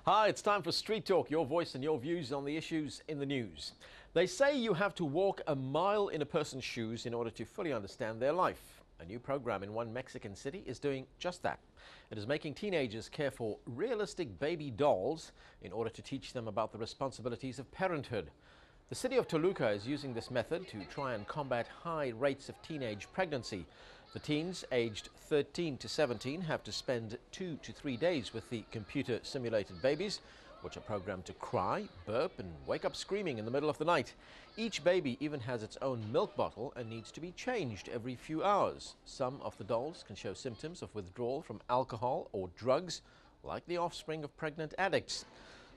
Hi, it's time for Street Talk, your voice and your views on the issues in the news. They say you have to walk a mile in a person's shoes in order to fully understand their life. A new program in one Mexican city is doing just that. It is making teenagers care for realistic baby dolls in order to teach them about the responsibilities of parenthood. The city of Toluca is using this method to try and combat high rates of teenage pregnancy. The teens aged 13 to 17 have to spend 2 to 3 days with the computer-simulated babies, which are programmed to cry, burp and wake up screaming in the middle of the night. Each baby even has its own milk bottle and needs to be changed every few hours. Some of the dolls can show symptoms of withdrawal from alcohol or drugs, like the offspring of pregnant addicts.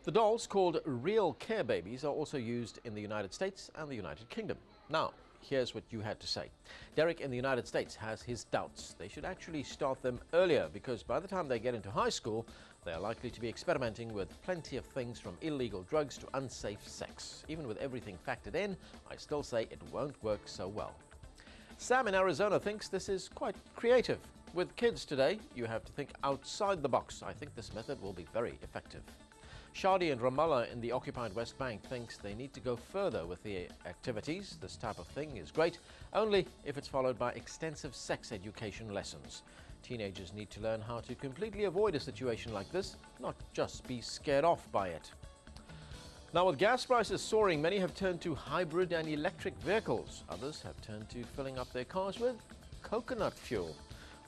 The dolls, called real care babies, are also used in the United States and the United Kingdom. Now, here's what you had to say. Derek in the United States has his doubts. They should actually start them earlier because by the time they get into high school, they are likely to be experimenting with plenty of things from illegal drugs to unsafe sex. Even with everything factored in, I still say it won't work so well. Sam in Arizona thinks this is quite creative. With kids today, you have to think outside the box. I think this method will be very effective. Shadi in Ramallah in the occupied West Bank thinks they need to go further with the activities. This type of thing is great, only if it's followed by extensive sex education lessons. Teenagers need to learn how to completely avoid a situation like this, not just be scared off by it. Now, with gas prices soaring, many have turned to hybrid and electric vehicles. Others have turned to filling up their cars with coconut fuel.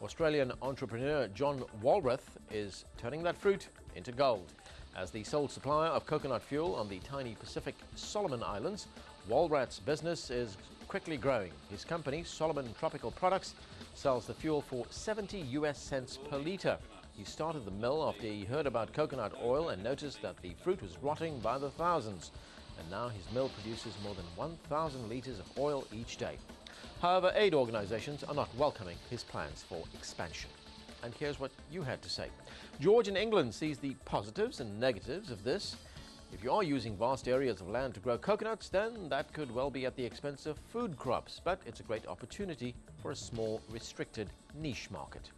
Australian entrepreneur John Walrath is turning that fruit into gold. As the sole supplier of coconut fuel on the tiny Pacific Solomon Islands, Walrath's business is quickly growing. His company, Solomon Tropical Products, sells the fuel for 70 US cents per litre. He started the mill after he heard about coconut oil and noticed that the fruit was rotting by the thousands. And now his mill produces more than 1,000 litres of oil each day. However, aid organisations are not welcoming his plans for expansion. And here's what you had to say. George in England sees the positives and negatives of this. If you are using vast areas of land to grow coconuts, then that could well be at the expense of food crops, but it's a great opportunity for a small, restricted niche market.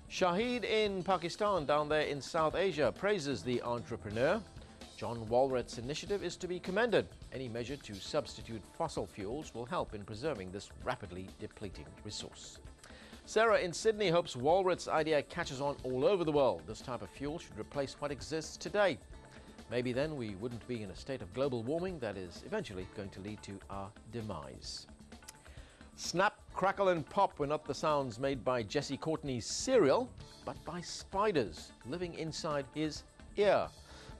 Shahid in Pakistan, down there in South Asia, praises the entrepreneur. John Walrath's initiative is to be commended. Any measure to substitute fossil fuels will help in preserving this rapidly depleting resource. Sarah in Sydney hopes Walrath's idea catches on all over the world. This type of fuel should replace what exists today. Maybe then we wouldn't be in a state of global warming that is eventually going to lead to our demise. Snap, crackle and pop were not the sounds made by Jesse Courtney's cereal, but by spiders living inside his ear.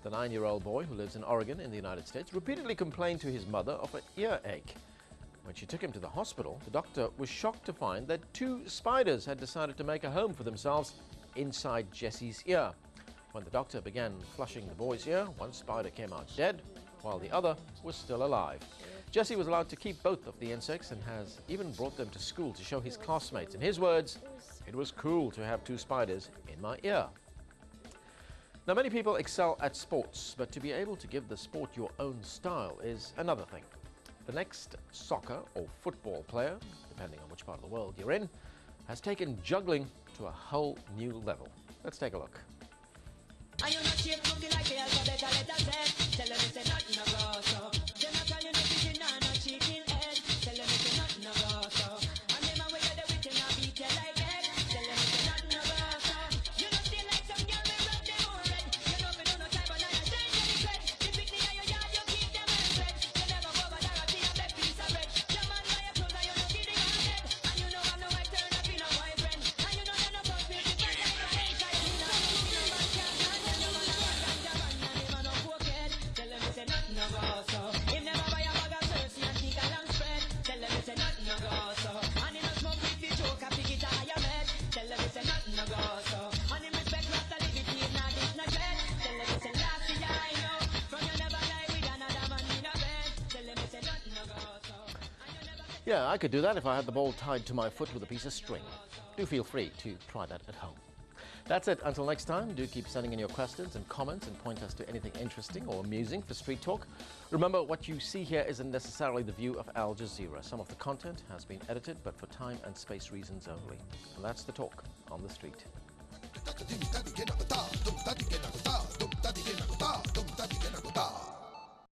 The 9-year-old boy who lives in Oregon in the United States repeatedly complained to his mother of an earache. When she took him to the hospital, the doctor was shocked to find that 2 spiders had decided to make a home for themselves inside Jesse's ear. When the doctor began flushing the boy's ear, one spider came out dead, while the other was still alive. Jesse was allowed to keep both of the insects and has even brought them to school to show his classmates. In his words, "It was cool to have 2 spiders in my ear." Now, many people excel at sports, but to be able to give the sport your own style is another thing. The next soccer or football player, depending on which part of the world you're in, has taken juggling to a whole new level. Let's take a look. Yeah, I could do that if I had the ball tied to my foot with a piece of string. Do feel free to try that at home. That's it. Until next time, do keep sending in your questions and comments and point us to anything interesting or amusing for Street Talk. Remember, what you see here isn't necessarily the view of Al Jazeera. Some of the content has been edited, but for time and space reasons only. And that's the talk on the street.